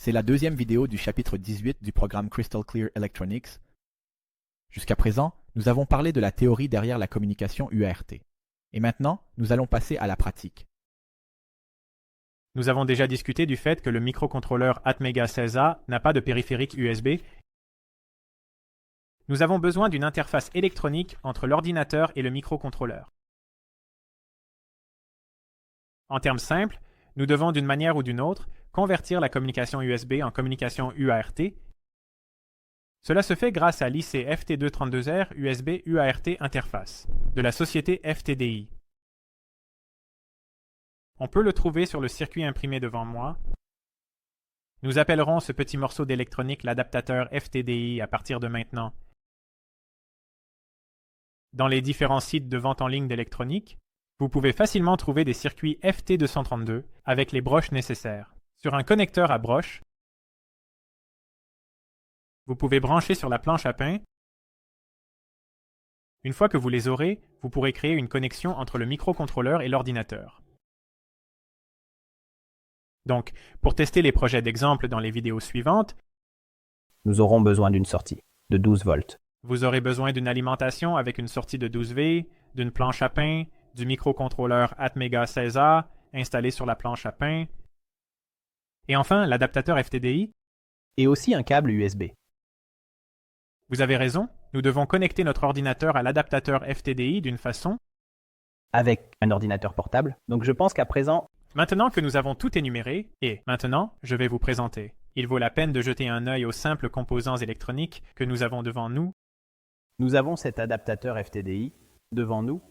C'est la deuxième vidéo du chapitre 18 du programme Crystal Clear Electronics. Jusqu'à présent, nous avons parlé de la théorie derrière la communication UART. Et maintenant, nous allons passer à la pratique. Nous avons déjà discuté du fait que le microcontrôleur Atmega 16A n'a pas de périphérique USB. Nous avons besoin d'une interface électronique entre l'ordinateur et le microcontrôleur. En termes simples, nous devons d'une manière ou d'une autre convertir la communication USB en communication UART. Cela se fait grâce à l'IC FT232R USB UART Interface de la société FTDI. On peut le trouver sur le circuit imprimé devant moi. Nous appellerons ce petit morceau d'électronique l'adaptateur FTDI à partir de maintenant. Dans les différents sites de vente en ligne d'électronique, vous pouvez facilement trouver des circuits FT232 avec les broches nécessaires. Sur un connecteur à broches, vous pouvez brancher sur la planche à pain. Une fois que vous les aurez, vous pourrez créer une connexion entre le microcontrôleur et l'ordinateur. Donc, pour tester les projets d'exemple dans les vidéos suivantes, nous aurons besoin d'une sortie de 12 volts. Vous aurez besoin d'une alimentation avec une sortie de 12V, d'une planche à pain, du microcontrôleur Atmega 16A installé sur la planche à pain, et enfin l'adaptateur FTDI. Et aussi un câble USB. Vous avez raison, nous devons connecter notre ordinateur à l'adaptateur FTDI d'une façon Avec un ordinateur portable. Donc je pense qu'à présent, Maintenant que nous avons tout énuméré, et maintenant, je vais vous présenter. Il vaut la peine de jeter un œil aux simples composants électroniques que nous avons devant nous. nous avons cet adaptateur FTDI devant nous.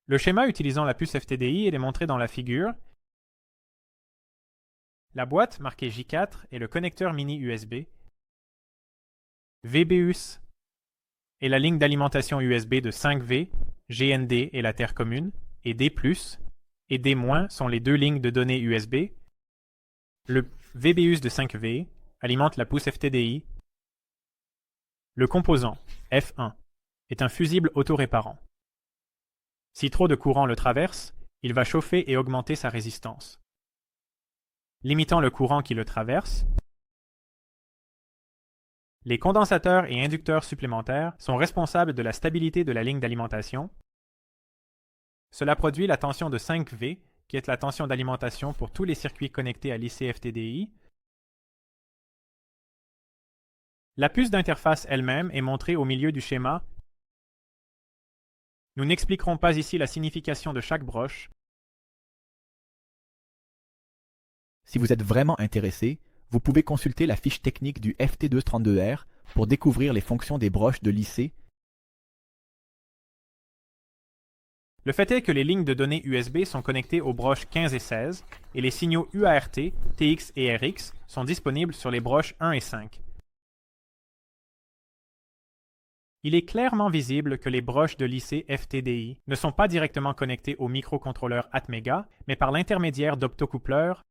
Le schéma utilisant la puce FTDI est montré dans la figure. La boîte marquée J4 est le connecteur mini USB. VBUS est la ligne d'alimentation USB de 5V, GND est la terre commune, et D+, et D- sont les deux lignes de données USB. Le VBUS de 5V alimente la puce FTDI. Le composant F1 est un fusible autoréparant. Si trop de courant le traverse, il va chauffer et augmenter sa résistance. Limitant le courant qui le traverse, les condensateurs et inducteurs supplémentaires sont responsables de la stabilité de la ligne d'alimentation. Cela produit la tension de 5V, qui est la tension d'alimentation pour tous les circuits connectés à l'IC FTDI. La puce d'interface elle-même est montrée au milieu du schéma. Nous n'expliquerons pas ici la signification de chaque broche. Si vous êtes vraiment intéressé, vous pouvez consulter la fiche technique du FT232R pour découvrir les fonctions des broches de l'IC. Le fait est que les lignes de données USB sont connectées aux broches 15 et 16 et les signaux UART, TX et RX sont disponibles sur les broches 1 et 5. Il est clairement visible que les broches de l'IC FTDI ne sont pas directement connectées au microcontrôleur Atmega, mais par l'intermédiaire d'optocoupleurs.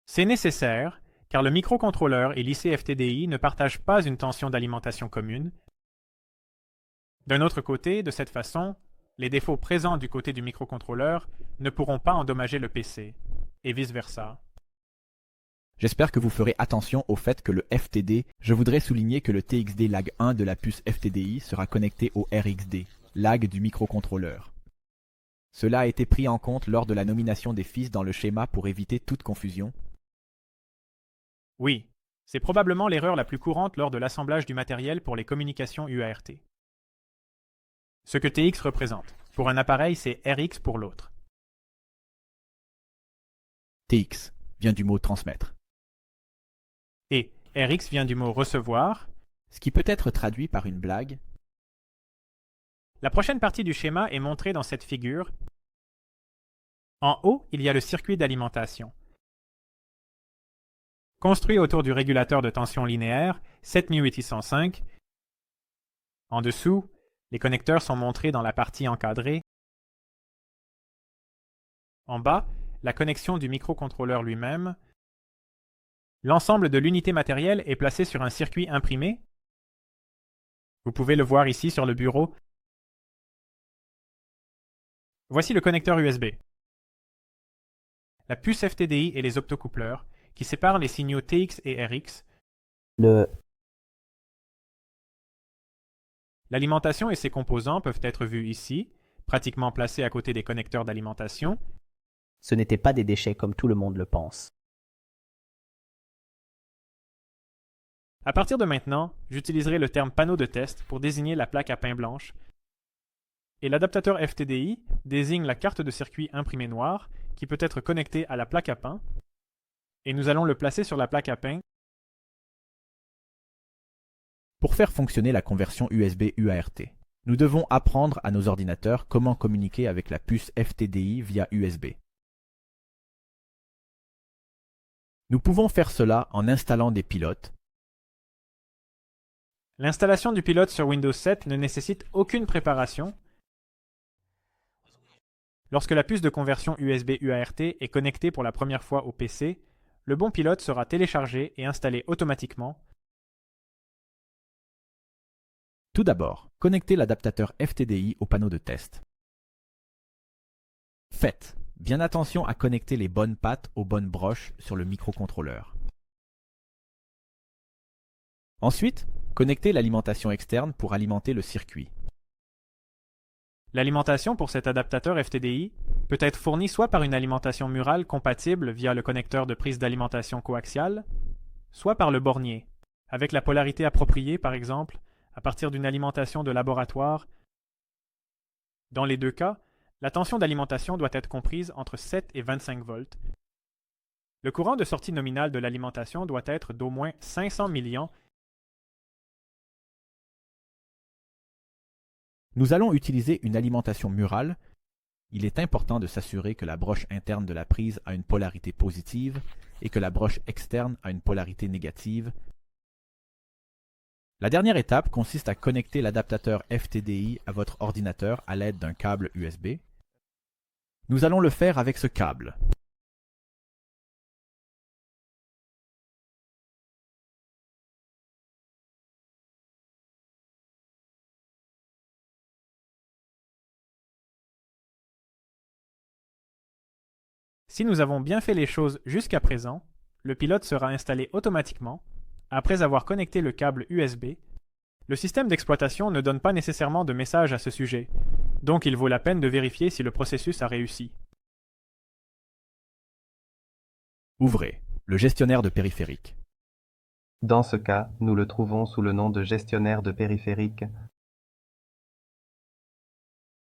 C'est nécessaire car le microcontrôleur et l'IC FTDI ne partagent pas une tension d'alimentation commune. D'un autre côté, de cette façon, les défauts présents du côté du microcontrôleur ne pourront pas endommager le PC, et vice-versa. J'espère que vous ferez attention au fait que le FTD, je voudrais souligner que le TXD lag 1 de la puce FTDI sera connecté au RXD, lag du microcontrôleur. Cela a été pris en compte lors de la nomination des fils dans le schéma pour éviter toute confusion. Oui, c'est probablement l'erreur la plus courante lors de l'assemblage du matériel pour les communications UART. Ce que TX représente. Pour un appareil, c'est RX pour l'autre. TX vient du mot transmettre, Et RX vient du mot recevoir. ce qui peut être traduit par une blague. La prochaine partie du schéma est montrée dans cette figure. En haut, il y a le circuit d'alimentation. Construit autour du régulateur de tension linéaire 7805. En dessous, les connecteurs sont montrés dans la partie encadrée. En bas, la connexion du microcontrôleur lui-même. L'ensemble de l'unité matérielle est placé sur un circuit imprimé. Vous pouvez le voir ici sur le bureau. Voici le connecteur USB. La puce FTDI et les optocoupleurs qui sépare les signaux TX et RX. L'alimentation et ses composants peuvent être vus ici, pratiquement placés à côté des connecteurs d'alimentation. Ce n'étaient pas des déchets comme tout le monde le pense. À partir de maintenant, j'utiliserai le terme panneau de test pour désigner la plaque à pain blanche, et l'adaptateur FTDI désigne la carte de circuit imprimée noire qui peut être connectée à la plaque à pain, et nous allons le placer sur la plaque à pain. Pour faire fonctionner la conversion USB UART, nous devons apprendre à nos ordinateurs comment communiquer avec la puce FTDI via USB. Nous pouvons faire cela en installant des pilotes. L'installation du pilote sur Windows 7 ne nécessite aucune préparation. Lorsque la puce de conversion USB UART est connectée pour la première fois au PC, le bon pilote sera téléchargé et installé automatiquement. Tout d'abord, connectez l'adaptateur FTDI au panneau de test. Faites bien attention à connecter les bonnes pattes aux bonnes broches sur le microcontrôleur. Ensuite, connectez l'alimentation externe pour alimenter le circuit. L'alimentation pour cet adaptateur FTDI peut être fournie soit par une alimentation murale compatible via le connecteur de prise d'alimentation coaxiale, soit par le bornier, avec la polarité appropriée par exemple, à partir d'une alimentation de laboratoire. Dans les deux cas, la tension d'alimentation doit être comprise entre 7 et 25 volts. Le courant de sortie nominal de l'alimentation doit être d'au moins 500 milliamps. Nous allons utiliser une alimentation murale. Il est important de s'assurer que la broche interne de la prise a une polarité positive et que la broche externe a une polarité négative. La dernière étape consiste à connecter l'adaptateur FTDI à votre ordinateur à l'aide d'un câble USB. Nous allons le faire avec ce câble. Si nous avons bien fait les choses jusqu'à présent, le pilote sera installé automatiquement. Après avoir connecté le câble USB, le système d'exploitation ne donne pas nécessairement de message à ce sujet, donc il vaut la peine de vérifier si le processus a réussi. Ouvrez le gestionnaire de périphériques. Dans ce cas, nous le trouvons sous le nom de gestionnaire de périphériques.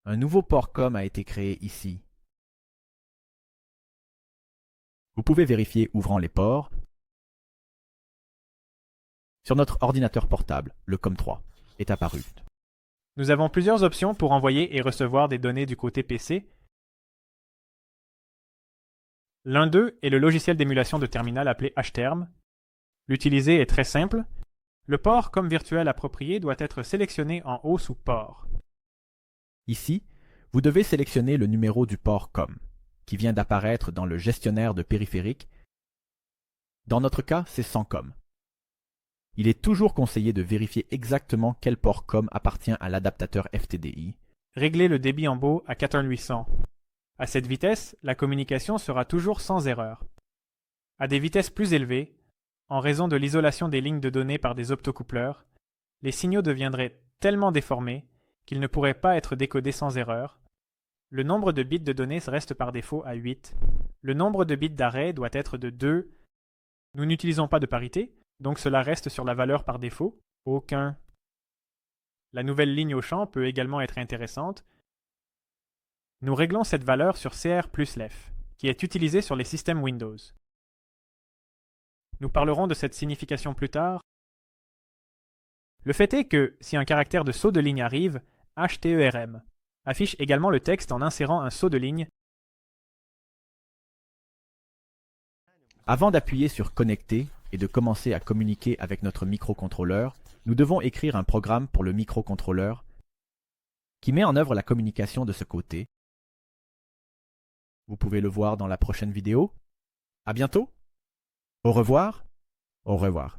Un nouveau port COM a été créé ici. Vous pouvez vérifier ouvrant les ports. Sur notre ordinateur portable, le COM3 est apparu. Nous avons plusieurs options pour envoyer et recevoir des données du côté PC. L'un d'eux est le logiciel d'émulation de terminal appelé HTerm. L'utiliser est très simple. Le port COM virtuel approprié doit être sélectionné en haut sous Port. Ici, vous devez sélectionner le numéro du port COM, qui vient d'apparaître dans le gestionnaire de périphériques. Dans notre cas, c'est 100 COM. Il est toujours conseillé de vérifier exactement quel port COM appartient à l'adaptateur FTDI. Réglez le débit en beau à 41800. À cette vitesse, la communication sera toujours sans erreur. À des vitesses plus élevées, en raison de l'isolation des lignes de données par des optocoupleurs, les signaux deviendraient tellement déformés qu'ils ne pourraient pas être décodés sans erreur. Le nombre de bits de données reste par défaut à 8. Le nombre de bits d'arrêt doit être de 2. Nous n'utilisons pas de parité, donc cela reste sur la valeur par défaut, aucun. La nouvelle ligne au champ peut également être intéressante. Nous réglons cette valeur sur CR plus lef, qui est utilisée sur les systèmes Windows. Nous parlerons de cette signification plus tard. Le fait est que, si un caractère de saut de ligne arrive, HTERM affiche également le texte en insérant un saut de ligne. Avant d'appuyer sur Connecter et de commencer à communiquer avec notre microcontrôleur, nous devons écrire un programme pour le microcontrôleur qui met en œuvre la communication de ce côté. Vous pouvez le voir dans la prochaine vidéo. À bientôt. Au revoir. Au revoir.